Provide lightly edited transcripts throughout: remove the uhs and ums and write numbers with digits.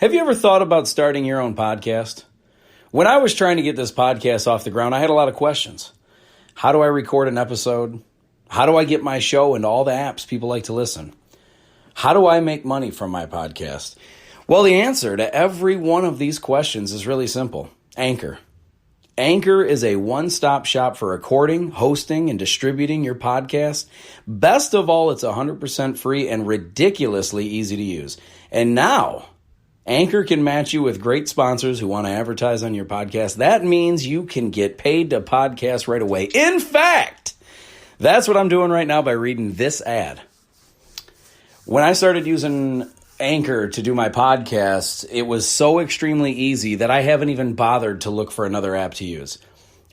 Have you ever thought about starting your own podcast? When I was trying to get this podcast off the ground, I had a lot of questions. How do I record an episode? How do I get my show into all the apps people like to listen? How do I make money from my podcast? Well, the answer to every one of these questions is really simple. Anchor. Anchor is a one-stop shop for recording, hosting, and distributing your podcast. Best of all, it's 100% free and ridiculously easy to use. And now, Anchor can match you with great sponsors who want to advertise on your podcast. That means you can get paid to podcast right away. In fact, that's what I'm doing right now by reading this ad. When I started using Anchor to do my podcast, it was so extremely easy that I haven't even bothered to look for another app to use.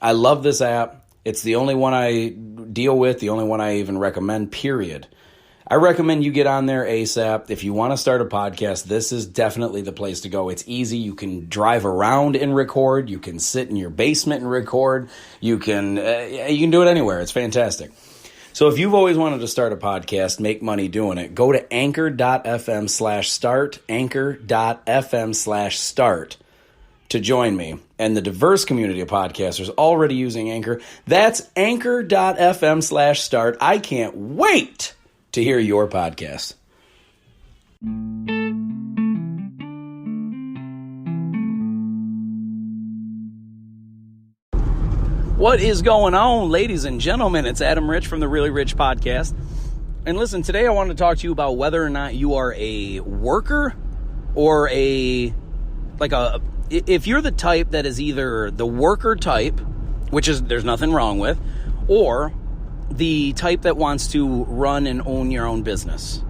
I love this app. It's the only one I deal with, the only one I even recommend, period. I recommend you get on there ASAP. If you want to start a podcast, this is definitely the place to go. It's easy. You can drive around and record. You can sit in your basement and record. You can do it anywhere. It's fantastic. So if you've always wanted to start a podcast, make money doing it, go to anchor.fm/start, anchor.fm/start to join me and the diverse community of podcasters already using Anchor. That's anchor.fm/start. I can't wait to hear your podcast. What is going on, ladies and gentlemen? It's Adam Rich from the Really Rich Podcast. And listen, today I want to talk to you about whether or not you are a worker or if you're the type that is either the worker type, which is there's nothing wrong with, or the type that wants to run and own your own business.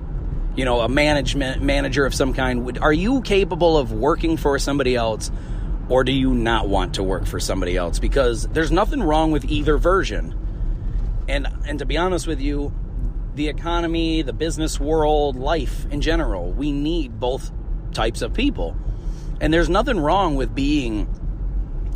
You know, a manager of some kind. Are you capable of working for somebody else, or do you not want to work for somebody else? Because there's nothing wrong with either version. And to be honest with you, the economy, the business world, life in general, we need both types of people. And there's nothing wrong with being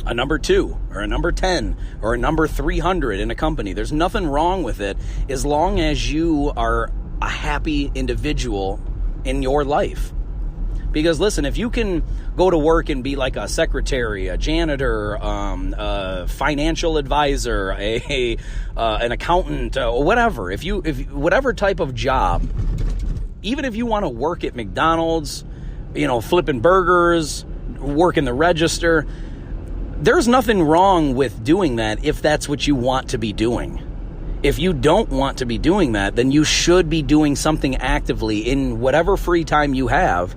a number 2 or a number 10 or a number 300 in a company. There's nothing wrong with it as long as you are a happy individual in your life. Because listen, if you can go to work and be like a secretary, a janitor, a financial advisor, an accountant, or whatever, if whatever type of job, even if you want to work at McDonald's, flipping burgers, work in the register, there's nothing wrong with doing that if that's what you want to be doing. If you don't want to be doing that, then you should be doing something actively in whatever free time you have.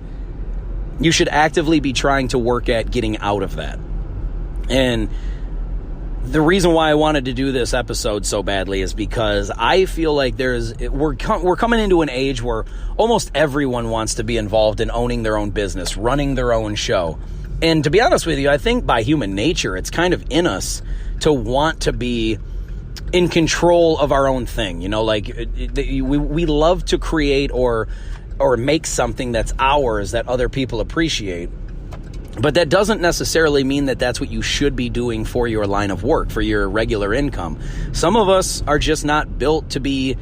You should actively be trying to work at getting out of that. And the reason why I wanted to do this episode so badly is because I feel like we're coming into an age where almost everyone wants to be involved in owning their own business, running their own show. And to be honest with you, I think by human nature, it's kind of in us to want to be in control of our own thing. We love to create or make something that's ours that other people appreciate. But that doesn't necessarily mean that that's what you should be doing for your line of work, for your regular income. Some of us are just not built to be,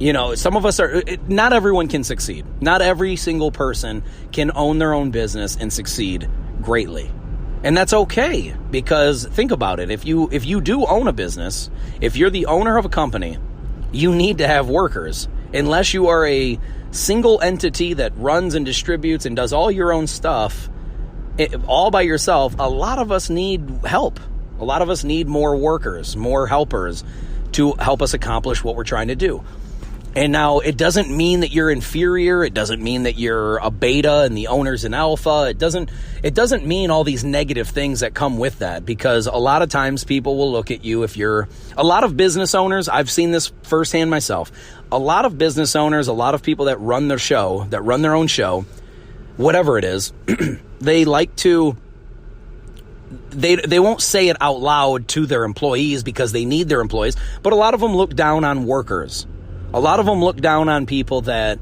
not everyone can succeed. Not every single person can own their own business and succeed greatly. And that's okay, because think about it. If you do own a business, if you're the owner of a company, you need to have workers. Unless you are a single entity that runs and distributes and does all your own stuff, all by yourself, a lot of us need help. A lot of us need more workers, more helpers to help us accomplish what we're trying to do. And now it doesn't mean that you're inferior. It doesn't mean that you're a beta and the owner's an alpha. It doesn't mean all these negative things that come with that, because a lot of times people will look at you a lot of business owners, I've seen this firsthand myself. A lot of business owners, a lot of people that run their own show, whatever it is, they like to, they won't say it out loud to their employees because they need their employees, but a lot of them look down on workers. A lot of them look down on people that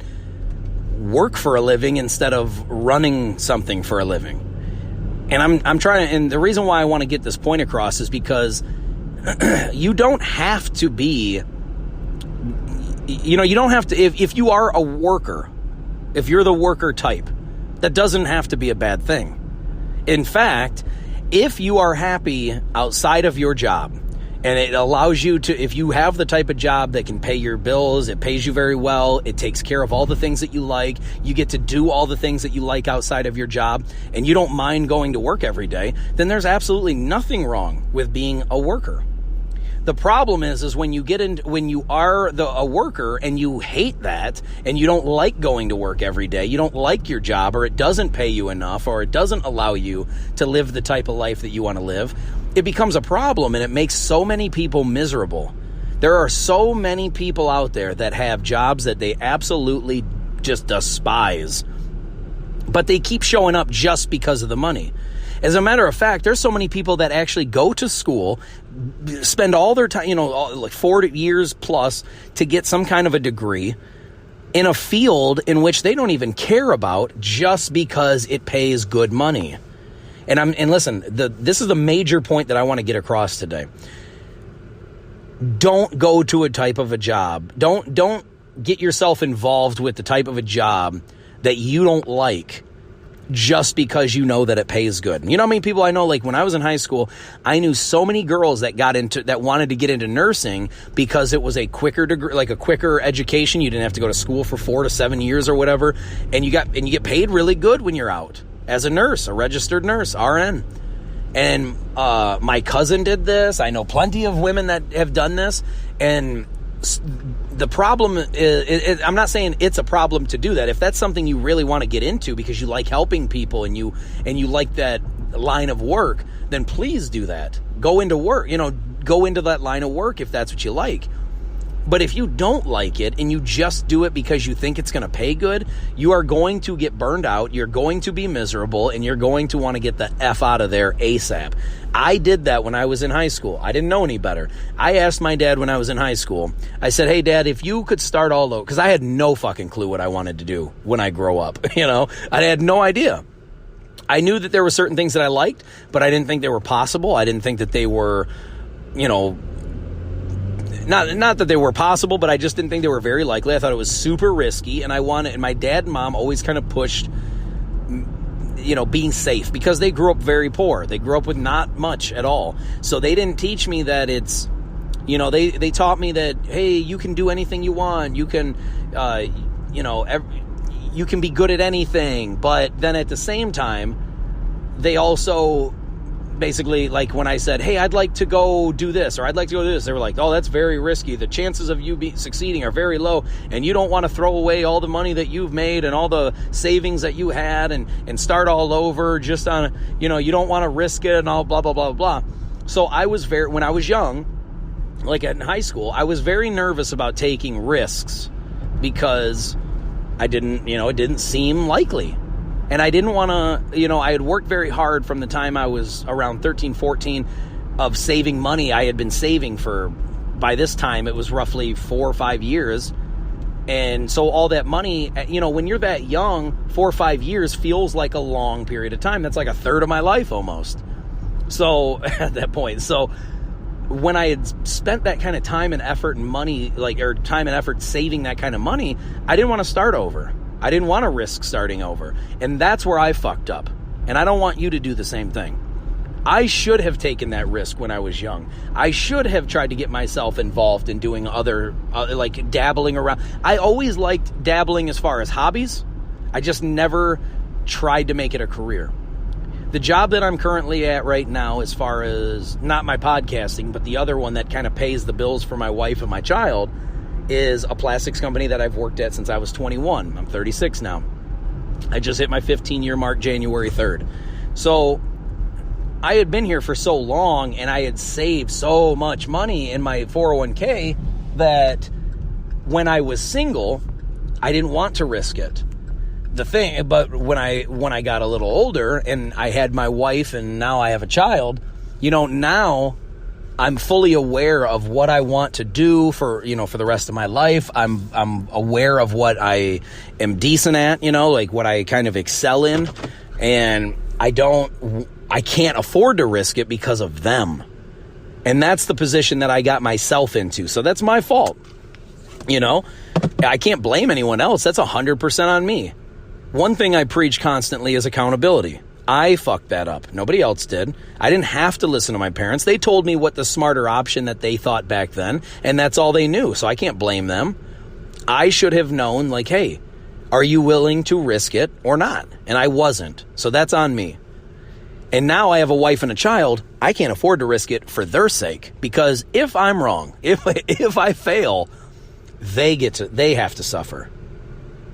work for a living instead of running something for a living. And I'm trying to, and the reason why I want to get this point across is because you don't have to be, you don't have to, if you are a worker, if you're the worker type, That doesn't have to be a bad thing. In fact, if you are happy outside of your job, and it allows you to, if you have the type of job that can pay your bills, it pays you very well, it takes care of all the things that you like, you get to do all the things that you like outside of your job, and you don't mind going to work every day, then there's absolutely nothing wrong with being a worker. The problem is when you get into, when you are a worker and you hate that and you don't like going to work every day, you don't like your job, or it doesn't pay you enough, or it doesn't allow you to live the type of life that you want to live, it becomes a problem, and it makes so many people miserable. There are so many people out there that have jobs that they absolutely just despise, but they keep showing up just because of the money. As a matter of fact, there's so many people that actually go to school, spend all their time, like 40 years plus to get some kind of a degree in a field in which they don't even care about just because it pays good money. And listen, this is the major point that I want to get across today. Don't go to a type of a job. Don't get yourself involved with the type of a job that you don't like just because you know that it pays good. You know how many people I know, like when I was in high school, I knew so many girls that wanted to get into nursing because it was a quicker degree, like a quicker education. You didn't have to go to school for 4 to 7 years or whatever. And you get paid really good when you're out as a nurse, a registered nurse, RN. And my cousin did this. I know plenty of women that have done this. And the problem is, I'm not saying it's a problem to do that. If that's something you really want to get into because you like helping people and you like that line of work, then please do that. Go into work, go into that line of work if that's what you like. But if you don't like it and you just do it because you think it's going to pay good, you are going to get burned out, you're going to be miserable, and you're going to want to get the F out of there ASAP. I did that when I was in high school. I didn't know any better. I asked my dad when I was in high school, I said, hey, Dad, if you could start all over, because I had no fucking clue what I wanted to do when I grow up. I had no idea. I knew that there were certain things that I liked, but I didn't think they were possible. I didn't think that they were, not that they were possible, but I just didn't think they were very likely. I thought it was super risky, and and my dad and mom always kind of pushed, being safe, because they grew up very poor. They grew up with not much at all. So they didn't teach me that it's, they taught me that, hey, you can do anything you want. You can, you can be good at anything. But then at the same time, they also basically, like when I said, hey, I'd like to go do this, or I'd like to go do this, they were like, oh, that's very risky. The chances of you succeeding are very low, and you don't want to throw away all the money that you've made and all the savings that you had and start all over just on, you don't want to risk it and all blah, blah, blah, blah. So when I was young, like in high school, I was very nervous about taking risks because it didn't seem likely. And I didn't want to, I had worked very hard from the time I was around 13, 14 of saving money. I had been saving by this time, it was roughly 4 or 5 years. And so all that money, when you're that young, 4 or 5 years feels like a long period of time. That's like a third of my life almost. So at that point, so when I had spent that kind of time and effort and money, or time and effort saving that kind of money, I didn't want to start over. I didn't want to risk starting over. And that's where I fucked up. And I don't want you to do the same thing. I should have taken that risk when I was young. I should have tried to get myself involved in doing other, like dabbling around. I always liked dabbling as far as hobbies. I just never tried to make it a career. The job that I'm currently at right now, as far as not my podcasting, but the other one that kind of pays the bills for my wife and my child, is a plastics company that I've worked at since I was 21. I'm 36 now. I just hit my 15-year mark January 3rd. So I had been here for so long, and I had saved so much money in my 401k that when I was single, I didn't want to risk it. But when I got a little older and I had my wife and now I have a child, now I'm fully aware of what I want to do for the rest of my life. I'm aware of what I am decent at, like what I kind of excel in. And I can't afford to risk it because of them. And that's the position that I got myself into. So that's my fault. I can't blame anyone else. That's 100% on me. One thing I preach constantly is accountability. I fucked that up. Nobody else did. I didn't have to listen to my parents. They told me what the smarter option that they thought back then, and that's all they knew, so I can't blame them. I should have known, like, hey, are you willing to risk it or not? And I wasn't, so that's on me. And now I have a wife and a child. I can't afford to risk it for their sake, because if I'm wrong, if I fail, they have to suffer.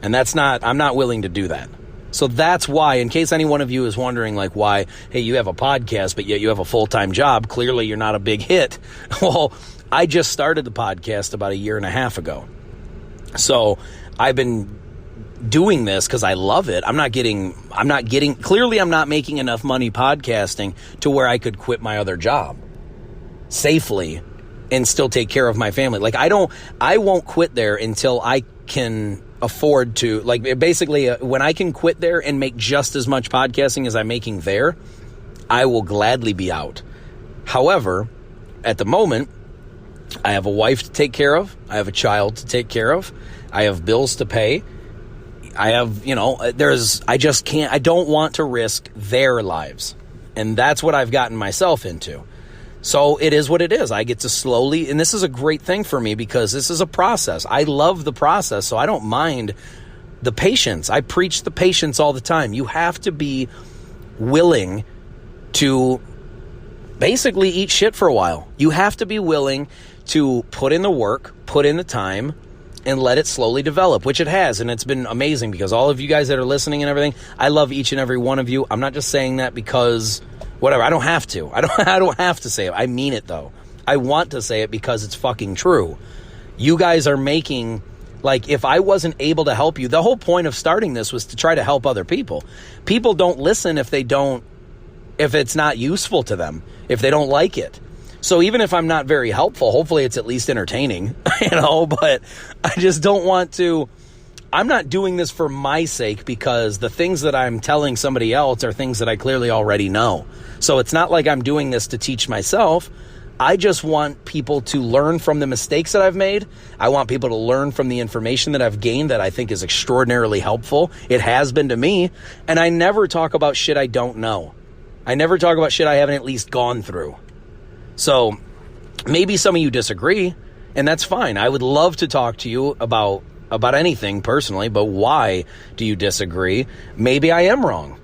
And I'm not willing to do that. So that's why, in case any one of you is wondering, like, why, hey, you have a podcast, but yet you have a full-time job, clearly you're not a big hit. Well, I just started the podcast about 1.5 years ago. So I've been doing this because I love it. I'm not making enough money podcasting to where I could quit my other job safely and still take care of my family. Like, I won't quit there until I can afford to, like, basically when I can quit there and make just as much podcasting as I'm making there, I will gladly be out. However, at the moment, I have a wife to take care of. I have a child to take care of. I have bills to pay. I have, I just can't, I don't want to risk their lives. And that's what I've gotten myself into. So it is what it is. I get to slowly, and this is a great thing for me because this is a process. I love the process, so I don't mind the patience. I preach the patience all the time. You have to be willing to basically eat shit for a while. You have to be willing to put in the work, put in the time, and let it slowly develop, which it has. And it's been amazing because all of you guys that are listening and everything, I love each and every one of you. I'm not just saying that because whatever. I don't have to. I don't have to say it. I mean it, though. I want to say it because it's fucking true. You guys are making, like, if I wasn't able to help you, the whole point of starting this was to try to help other people. People don't listen if it's not useful to them, if they don't like it. So even if I'm not very helpful, hopefully it's at least entertaining, but I just don't want to. I'm not doing this for my sake because the things that I'm telling somebody else are things that I clearly already know. So it's not like I'm doing this to teach myself. I just want people to learn from the mistakes that I've made. I want people to learn from the information that I've gained that I think is extraordinarily helpful. It has been to me. And I never talk about shit I don't know. I never talk about shit I haven't at least gone through. So maybe some of you disagree, and that's fine. I would love to talk to you about anything personally, but why do you disagree? Maybe I am wrong.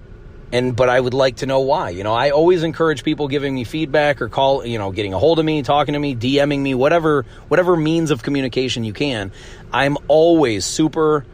But I would like to know why. I always encourage people giving me feedback or getting a hold of me, talking to me, DMing me, whatever means of communication you can. I'm always super,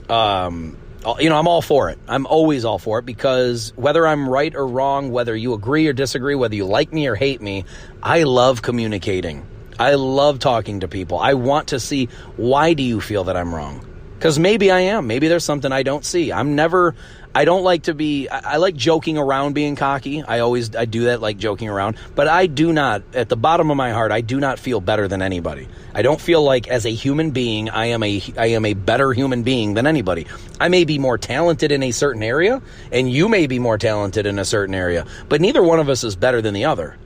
I'm all for it. I'm always all for it because whether I'm right or wrong, whether you agree or disagree, whether you like me or hate me, I love communicating. I love talking to people. I want to see, why do you feel that I'm wrong? Because maybe I am. Maybe there's something I don't see. I don't like to be, I like joking around being cocky. I do that, like joking around. But I do not, at the bottom of my heart, I do not feel better than anybody. I don't feel like as a human being, I am a better human being than anybody. I may be more talented in a certain area, and you may be more talented in a certain area. But neither one of us is better than the other.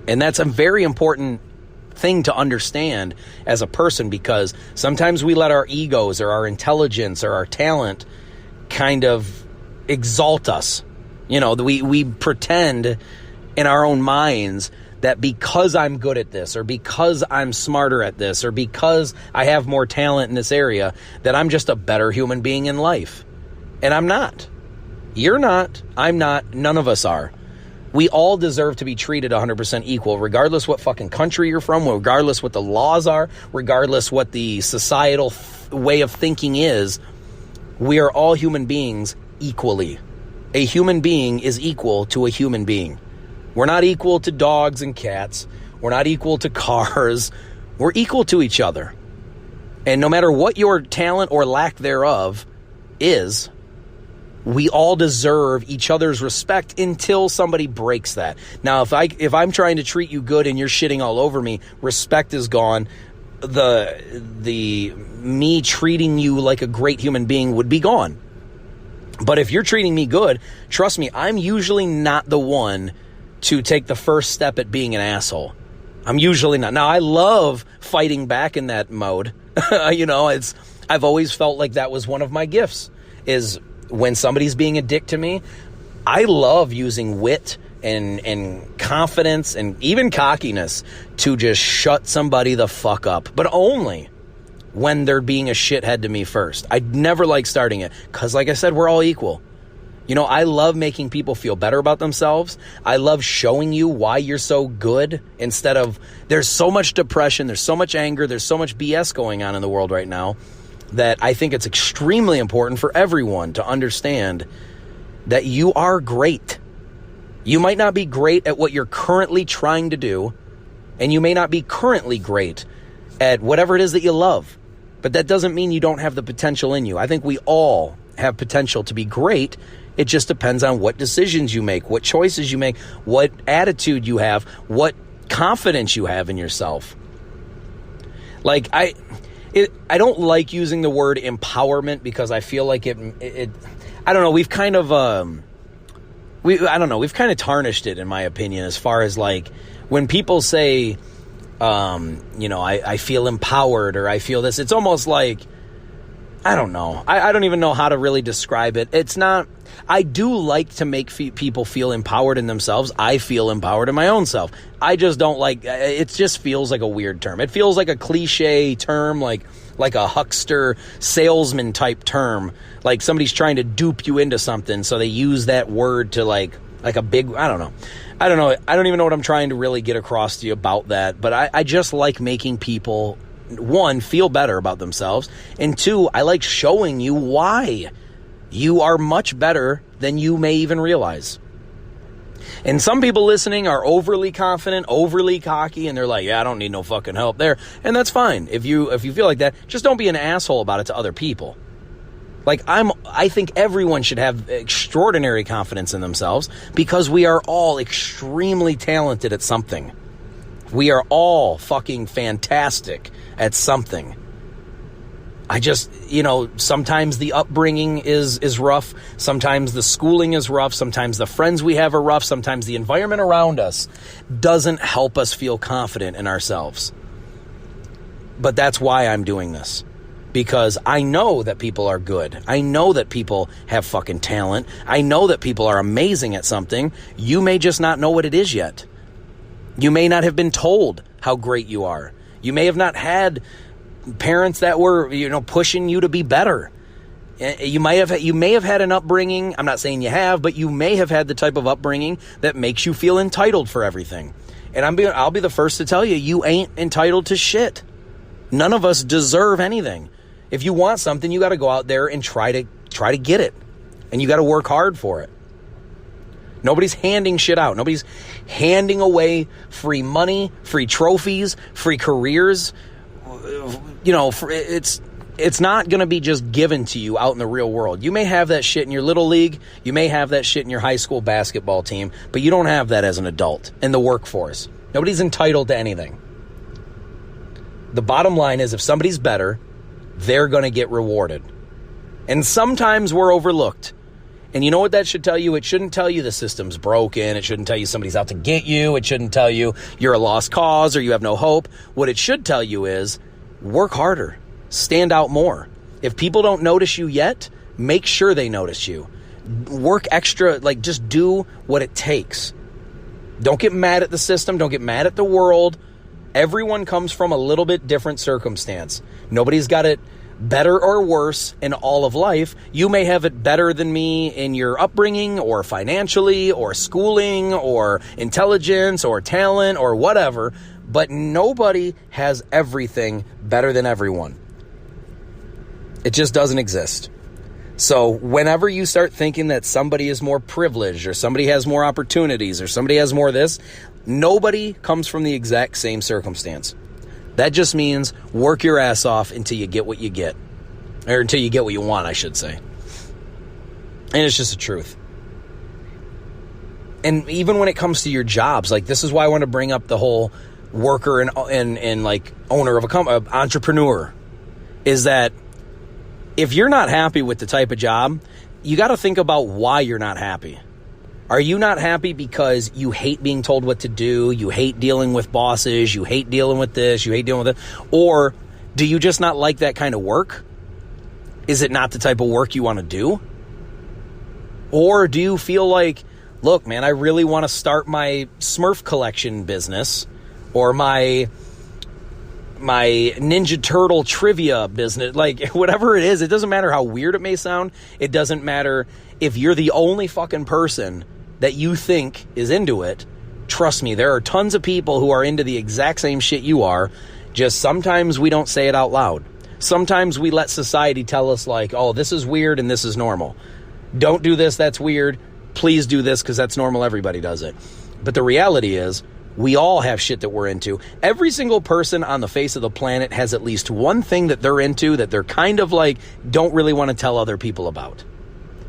And that's a very important thing to understand as a person, because sometimes we let our egos or our intelligence or our talent kind of exalt us. We pretend in our own minds that because I'm good at this, or because I'm smarter at this, or because I have more talent in this area, that I'm just a better human being in life. And I'm not. You're not. I'm not. None of us are. We all deserve to be treated 100% equal, regardless what fucking country you're from, regardless what the laws are, regardless what the societal way of thinking is. We are all human beings equally. A human being is equal to a human being. We're not equal to dogs and cats. We're not equal to cars. We're equal to each other. And no matter what your talent or lack thereof is, we all deserve each other's respect until somebody breaks that. Now, if I'm trying to treat you good and you're shitting all over me, respect is gone. The me treating you like a great human being would be gone. But if you're treating me good, trust me, I'm usually not the one to take the first step at being an asshole. I'm usually not. Now, I love fighting back in that mode. I've always felt like that was one of my gifts. is when somebody's being a dick to me, I love using wit and confidence and even cockiness to just shut somebody the fuck up, but only when they're being a shithead to me first. I'd never like starting it because, like I said, we're all equal. You know, I love making people feel better about themselves. I love showing you why you're so good instead of, there's so much depression, there's so much anger, there's so much BS going on in the world right now that I think it's extremely important for everyone to understand that you are great. You might not be great at what you're currently trying to do, and you may not be currently great at whatever it is that you love, but that doesn't mean you don't have the potential in you. I think we all have potential to be great. It just depends on what decisions you make, what choices you make, what attitude you have, what confidence you have in yourself. Like, I don't like using the word empowerment because I feel like it I don't know, we've kind of we've kind of tarnished it, in my opinion, as far as like when people say, I feel empowered or I feel this, it's almost like, I don't know. I don't even know how to really describe it. It's not, I do like to make people feel empowered in themselves. I feel empowered in my own self. I just don't like, it just feels like a weird term. It feels like a cliche term, like a huckster salesman type term. Like somebody's trying to dupe you into something, so they use that word to like a big, I don't know. I don't even know what I'm trying to really get across to you about that. But I just like making people, one, feel better about themselves, and two, I like showing you why you are much better than you may even realize. And some people listening are overly confident, overly cocky, and they're like, yeah, I don't need no fucking help there. And that's fine. If you feel like that, just don't be an asshole about it to other people. Like, I think everyone should have extraordinary confidence in themselves because we are all extremely talented at something. We are all fucking fantastic at something. I just, sometimes the upbringing is rough. Sometimes the schooling is rough. Sometimes the friends we have are rough. Sometimes the environment around us doesn't help us feel confident in ourselves. But that's why I'm doing this. Because I know that people are good. I know that people have fucking talent. I know that people are amazing at something. You may just not know what it is yet. You may not have been told how great you are. You may have not had parents that were, pushing you to be better. You may have had an upbringing. I'm not saying you have, but you may have had the type of upbringing that makes you feel entitled for everything. And I'll be the first to tell you, you ain't entitled to shit. None of us deserve anything. If you want something, you got to go out there and try to get it. And you got to work hard for it. Nobody's handing shit out. Nobody's handing away free money, free trophies, free careers. It's not going to be just given to you out in the real world. You may have that shit in your little league. You may have that shit in your high school basketball team, but you don't have that as an adult in the workforce. Nobody's entitled to anything. The bottom line is if somebody's better, they're going to get rewarded. And sometimes we're overlooked. And you know what that should tell you? It shouldn't tell you the system's broken. It shouldn't tell you somebody's out to get you. It shouldn't tell you you're a lost cause or you have no hope. What it should tell you is work harder. Stand out more. If people don't notice you yet, make sure they notice you. Work extra, just do what it takes. Don't get mad at the system. Don't get mad at the world. Everyone comes from a little bit different circumstance. Nobody's got it better or worse in all of life. You may have it better than me in your upbringing or financially or schooling or intelligence or talent or whatever, but nobody has everything better than everyone. It just doesn't exist. So whenever you start thinking that somebody is more privileged or somebody has more opportunities or somebody has more of this, nobody comes from the exact same circumstance. That just means work your ass off until you get what you get. Or until you get what you want, I should say. And it's just the truth. And even when it comes to your jobs, this is why I want to bring up the whole worker and owner of a company, entrepreneur, is that if you're not happy with the type of job, you got to think about why you're not happy. Are you not happy because you hate being told what to do, you hate dealing with bosses, you hate dealing with this, you hate dealing with it? Or do you just not like that kind of work? Is it not the type of work you want to do? Or do you feel like, look, man, I really want to start my Smurf collection business or my Ninja Turtle trivia business, like whatever it is. It doesn't matter how weird it may sound. It doesn't matter if you're the only fucking person that you think is into it. Trust me, there are tons of people who are into the exact same shit you are. Just sometimes we don't say it out loud. Sometimes we let society tell us like, oh, this is weird and this is normal. Don't do this, that's weird. Please do this because that's normal. Everybody does it. But the reality is, we all have shit that we're into. Every single person on the face of the planet has at least one thing that they're into that they're kind of like don't really want to tell other people about.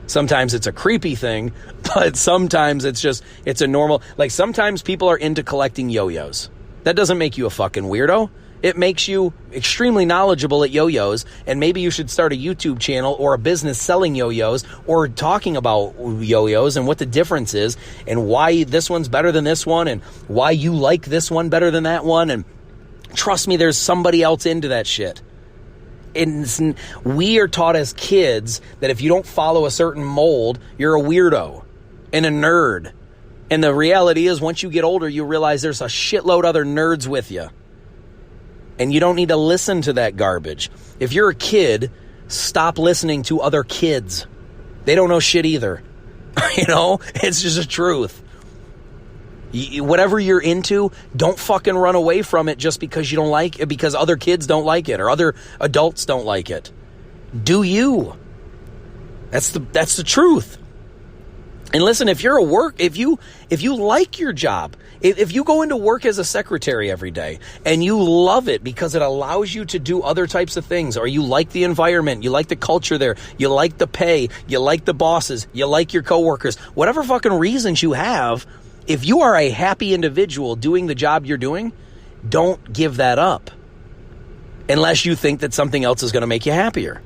Sometimes it's a creepy thing, but sometimes it's a normal, like sometimes people are into collecting yo-yos. That doesn't make you a fucking weirdo. It makes you extremely knowledgeable at yo-yos, and maybe you should start a YouTube channel or a business selling yo-yos or talking about yo-yos and what the difference is and why this one's better than this one and why you like this one better than that one. And trust me, there's somebody else into that shit. And we are taught as kids that if you don't follow a certain mold, you're a weirdo and a nerd. And the reality is, once you get older, you realize there's a shitload of other nerds with you. And you don't need to listen to that garbage. If you're a kid, stop listening to other kids. They don't know shit either. You know, it's just the truth. Whatever you're into, don't fucking run away from it just because you don't like it, because other kids don't like it or other adults don't like it. Do you? That's the truth. And listen, if you're if you like your job, if you go into work as a secretary every day and you love it because it allows you to do other types of things, or you like the environment, you like the culture there, you like the pay, you like the bosses, you like your coworkers, whatever fucking reasons you have, if you are a happy individual doing the job you're doing, don't give that up unless you think that something else is going to make you happier.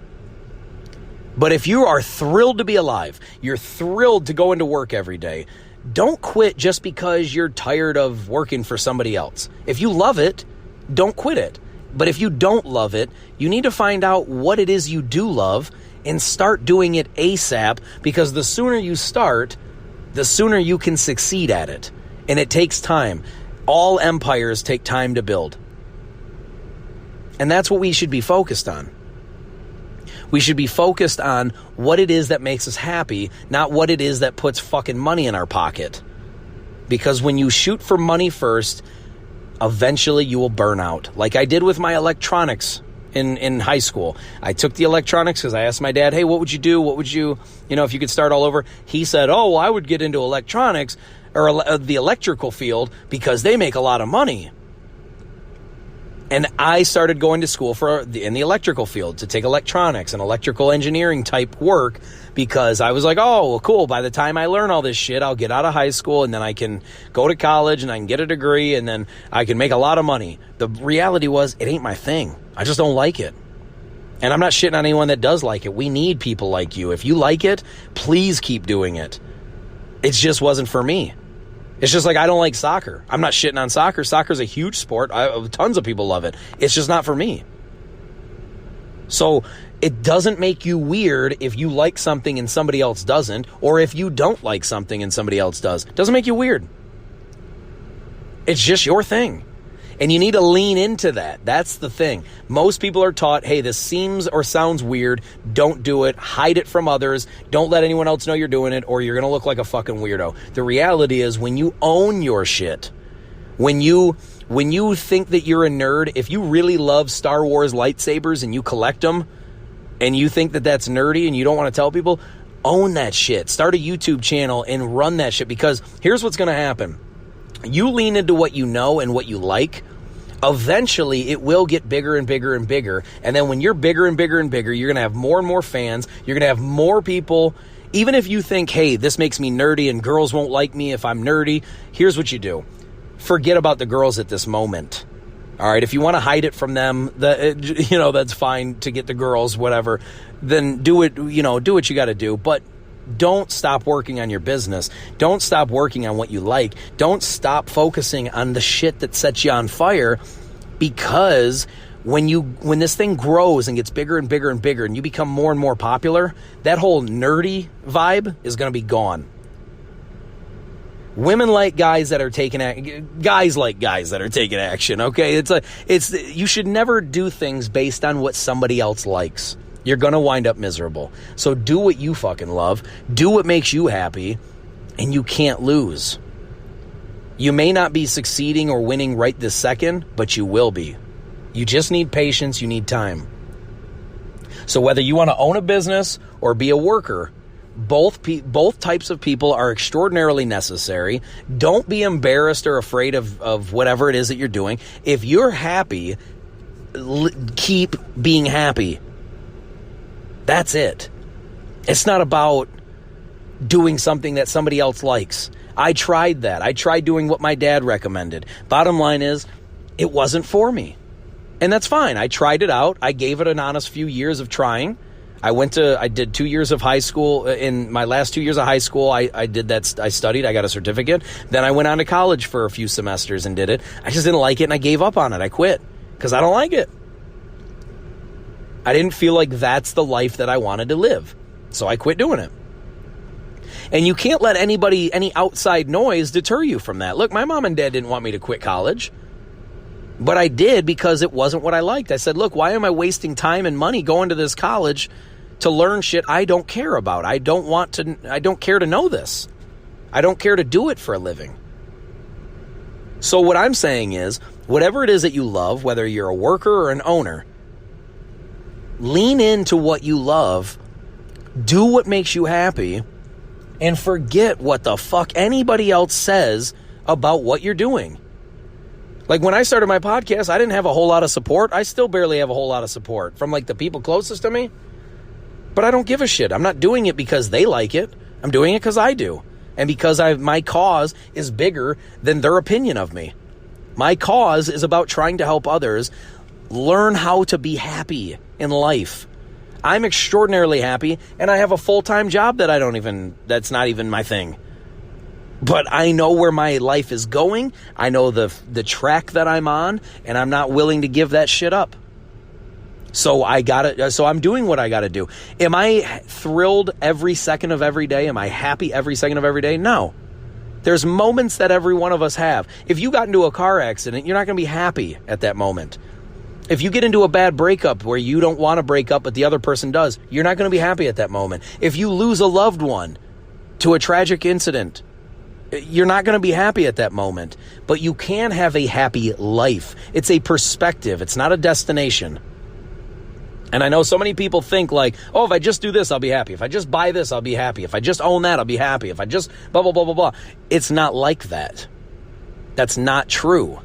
But if you are thrilled to be alive, you're thrilled to go into work every day, don't quit just because you're tired of working for somebody else. If you love it, don't quit it. But if you don't love it, you need to find out what it is you do love and start doing it ASAP, because the sooner you start, the sooner you can succeed at it. And it takes time. All empires take time to build. And that's what we should be focused on. We should be focused on what it is that makes us happy, not what it is that puts fucking money in our pocket. Because when you shoot for money first, eventually you will burn out. Like I did with my electronics in high school. I took the electronics because I asked my dad, hey, what would you do? What would you, if you could start all over? He said, oh, well, I would get into electronics or the electrical field because they make a lot of money. And I started going to school in the electrical field to take electronics and electrical engineering type work, because I was like, oh, well, cool. By the time I learn all this shit, I'll get out of high school and then I can go to college and I can get a degree and then I can make a lot of money. The reality was, it ain't my thing. I just don't like it. And I'm not shitting on anyone that does like it. We need people like you. If you like it, please keep doing it. It just wasn't for me. It's just like I don't like soccer. I'm not shitting on soccer. Soccer's a huge sport. Tons of people love it. It's just not for me. So it doesn't make you weird if you like something and somebody else doesn't, or if you don't like something and somebody else does. It doesn't make you weird. It's just your thing. And you need to lean into that. That's the thing. Most people are taught, hey, this seems or sounds weird. Don't do it. Hide it from others. Don't let anyone else know you're doing it, or you're going to look like a fucking weirdo. The reality is, when you own your shit, when you think that you're a nerd, if you really love Star Wars lightsabers and you collect them and you think that that's nerdy and you don't want to tell people, own that shit. Start a YouTube channel and run that shit, because here's what's going to happen. You lean into what you know and what you like, eventually it will get bigger and bigger and bigger. And then when you're bigger and bigger and bigger, you're going to have more and more fans. You're going to have more people. Even if you think, hey, this makes me nerdy and girls won't like me if I'm nerdy, here's what you do. Forget about the girls at this moment. All right, if you want to hide it from them, that's fine to get the girls, whatever. Then do it, do what you got to do. But don't stop working on your business. Don't stop working on what you like. Don't stop focusing on the shit that sets you on fire, because when this thing grows and gets bigger and bigger and bigger and you become more and more popular, that whole nerdy vibe is going to be gone. Women like guys that are taking guys like guys that are taking action, okay? You should never do things based on what somebody else likes. You're going to wind up miserable. So do what you fucking love. Do what makes you happy, and you can't lose. You may not be succeeding or winning right this second, but you will be. You just need patience, you need time. So whether you want to own a business or be a worker, both types of people are extraordinarily necessary. Don't be embarrassed or afraid of whatever it is that you're doing. If you're happy, keep being happy. That's it. It's not about doing something that somebody else likes. I tried that. I tried doing what my dad recommended. Bottom line is, it wasn't for me. And that's fine. I tried it out. I gave it an honest few years of trying. I did 2 years of high school. In my last 2 years of high school, I did that. I studied. I got a certificate. Then I went on to college for a few semesters and did it. I just didn't like it, and I gave up on it. I quit because I don't like it. I didn't feel like that's the life that I wanted to live. So I quit doing it. And you can't let any outside noise deter you from that. Look, my mom and dad didn't want me to quit college. But I did because it wasn't what I liked. I said, look, why am I wasting time and money going to this college to learn shit I don't care about? I don't care to know this. I don't care to do it for a living. So what I'm saying is, whatever it is that you love, whether you're a worker or an owner, lean into what you love, do what makes you happy, and forget what the fuck anybody else says about what you're doing. Like when I started my podcast, I didn't have a whole lot of support. I still barely have a whole lot of support from like the people closest to me. But I don't give a shit. I'm not doing it because they like it. I'm doing it because I do. And because my cause is bigger than their opinion of me. My cause is about trying to help others learn how to be happy in life. I'm extraordinarily happy, and I have a full-time job that's not even my thing. But I know where my life is going. I know the track that I'm on, and I'm not willing to give that shit up. So I'm doing what I got to do. Am I thrilled every second of every day? Am I happy every second of every day? No. There's moments that every one of us have. If you got into a car accident, you're not going to be happy at that moment. If you get into a bad breakup where you don't want to break up, but the other person does, you're not going to be happy at that moment. If you lose a loved one to a tragic incident, you're not going to be happy at that moment. But you can have a happy life. It's a perspective. It's not a destination. And I know so many people think like, oh, if I just do this, I'll be happy. If I just buy this, I'll be happy. If I just own that, I'll be happy. If I just blah, blah, blah, blah, blah. It's not like that. That's not true.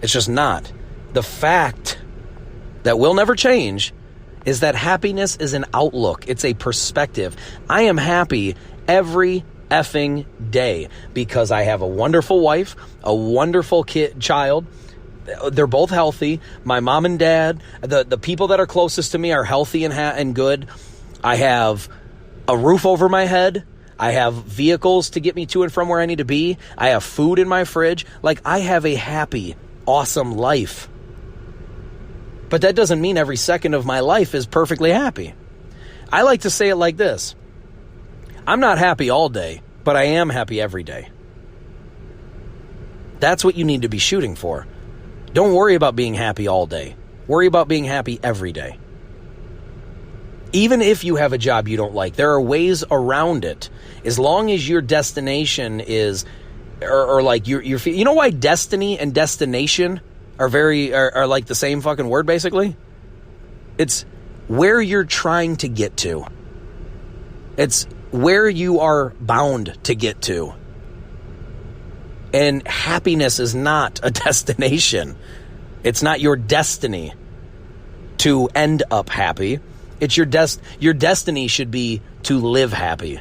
It's just not. The fact that will never change is that happiness is an outlook. It's a perspective. I am happy every effing day because I have a wonderful wife, a wonderful child. They're both healthy. My mom and dad, the people that are closest to me are healthy and good. I have a roof over my head. I have vehicles to get me to and from where I need to be. I have food in my fridge. Like, I have a happy, awesome life. But that doesn't mean every second of my life is perfectly happy. I like to say it like this. I'm not happy all day, but I am happy every day. That's what you need to be shooting for. Don't worry about being happy all day. Worry about being happy every day. Even if you have a job you don't like, there are ways around it. As long as your destination is, or like you know why destiny and destination are like the same fucking word basically? It's where you're trying to get to. It's where you are bound to get to. And happiness is not a destination. It's not your destiny to end up happy. It's your destiny should be to live happy.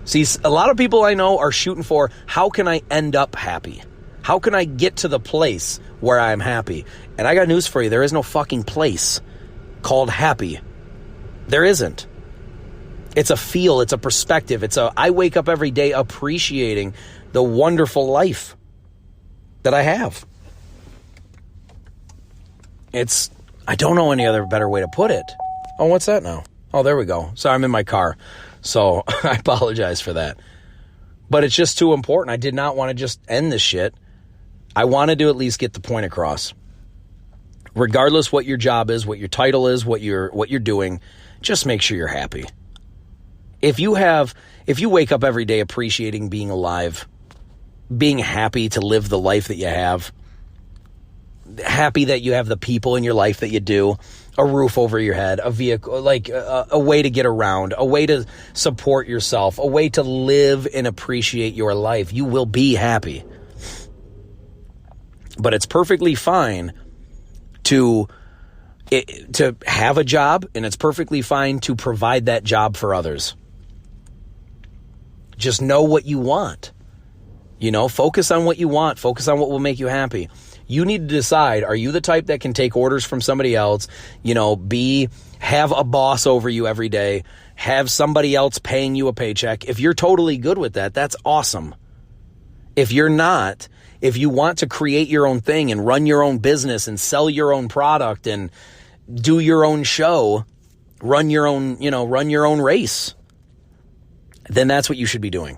See, a lot of people I know are shooting for, how can I end up happy? How can I get to the place where I'm happy? And I got news for you. There is no fucking place called happy. There isn't. It's a feel. It's a perspective. I wake up every day appreciating the wonderful life that I have. I don't know any other better way to put it. Oh, what's that now? Oh, there we go. Sorry, I'm in my car. So I apologize for that. But it's just too important. I did not want to just end this shit. I wanted to at least get the point across. Regardless what your job is, what your title is, what you're doing, just make sure you're happy. If you wake up every day appreciating being alive, being happy to live the life that you have, happy that you have the people in your life that you do, a roof over your head, a vehicle, like a way to get around, a way to support yourself, a way to live and appreciate your life, you will be happy. But it's perfectly fine to have a job, and it's perfectly fine to provide that job for others. Just know what you want. Focus on what you want. Focus on what will make you happy. You need to decide, are you the type that can take orders from somebody else, have a boss over you every day, have somebody else paying you a paycheck? If you're totally good with that, that's awesome. If you're not, if you want to create your own thing and run your own business and sell your own product and do your own show, run your own race, then that's what you should be doing.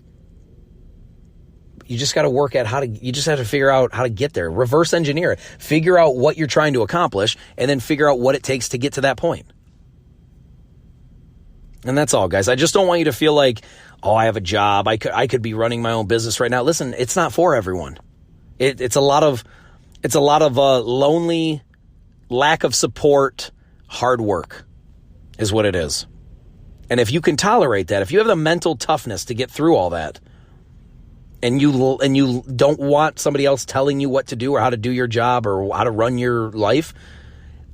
You just got to work at you just have to figure out how to get there. Reverse engineer it. Figure out what you're trying to accomplish and then figure out what it takes to get to that point. And that's all, guys. I just don't want you to feel like, oh, I have a job. I could be running my own business right now. Listen, it's not for everyone. It's a lot of lonely, lack of support, hard work is what it is. And if you can tolerate that, if you have the mental toughness to get through all that, and you don't want somebody else telling you what to do or how to do your job or how to run your life,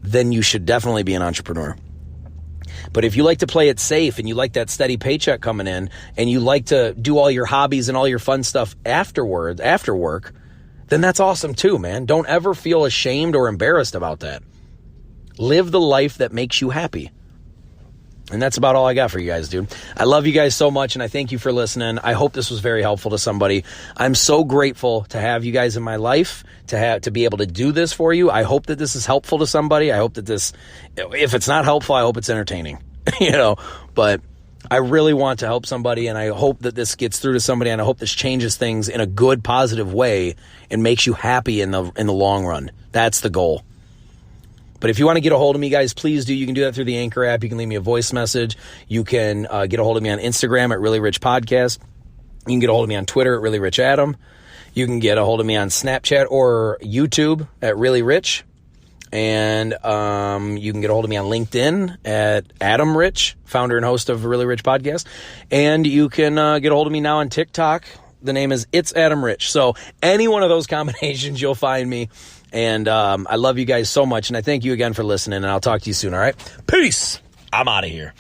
then you should definitely be an entrepreneur. But if you like to play it safe and you like that steady paycheck coming in and you like to do all your hobbies and all your fun stuff after work, then that's awesome too, man. Don't ever feel ashamed or embarrassed about that. Live the life that makes you happy. And that's about all I got for you guys, dude. I love you guys so much, and I thank you for listening. I hope this was very helpful to somebody. I'm so grateful to have you guys in my life, to be able to do this for you. I hope that this is helpful to somebody. I hope that if it's not helpful, I hope it's entertaining. But I really want to help somebody, and I hope that this gets through to somebody, and I hope this changes things in a good, positive way and makes you happy in the long run. That's the goal. But if you want to get a hold of me, guys, please do. You can do that through the Anchor app. You can leave me a voice message. You can get a hold of me on Instagram at Really Rich Podcast. You can get a hold of me on Twitter at Really Rich Adam. You can get a hold of me on Snapchat or YouTube at Really Rich. And you can get a hold of me on LinkedIn at Adam Rich, founder and host of Really Rich Podcast. And you can get a hold of me now on TikTok. The name is It's Adam Rich. So any one of those combinations, you'll find me. And I love you guys so much, and I thank you again for listening, and I'll talk to you soon, all right? Peace! I'm out of here.